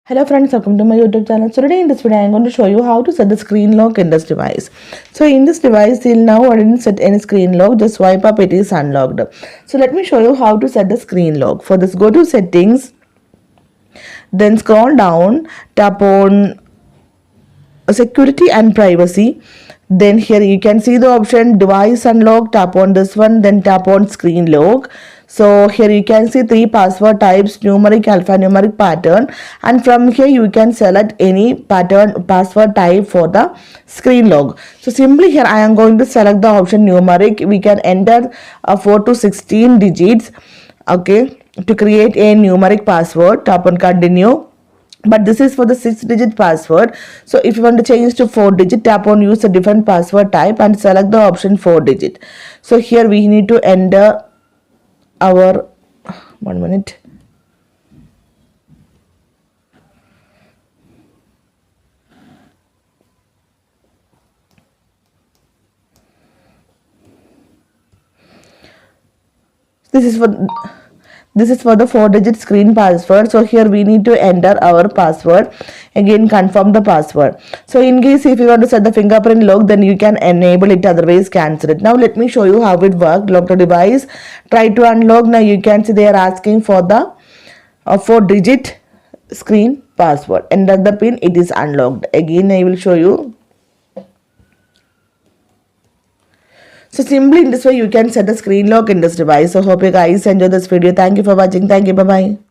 Hello friends, welcome to my YouTube channel. So today in this video I am going to show you how to set the screen lock in this device. So in this device till now I didn't set any screen lock, just swipe up, it is unlocked. So let me show you how to set the screen lock. For this, go to settings, then scroll down, tap on security and privacy. Then here you can see the option device unlock, tap on this one, then tap on screen lock. So here you can see three password types, numeric, alphanumeric, pattern, and from here you can select any pattern password type for the screen lock. So simply here I am going to select the option numeric. We can enter 4 to 16 digits, okay, to create a numeric password. Tap on continue, but this is for the 6-digit password. So if you want to change to 4-digit, tap on use a different password type and select the option 4-digit. So here we need to enter our 1 minute. This is for the 4-digit screen password. So here we need to enter our password. Again, confirm the password. So in case if you want to set the fingerprint lock, then you can enable it, otherwise cancel it. Now let me show you how it works. Lock the device, try to unlock. Now you can see they are asking for the 4-digit screen password. Enter the pin, it is unlocked. Again I will show you. So simply in this way you can set a screen lock in this device. So hope you guys enjoy this video. Thank you for watching. Thank you. Bye bye.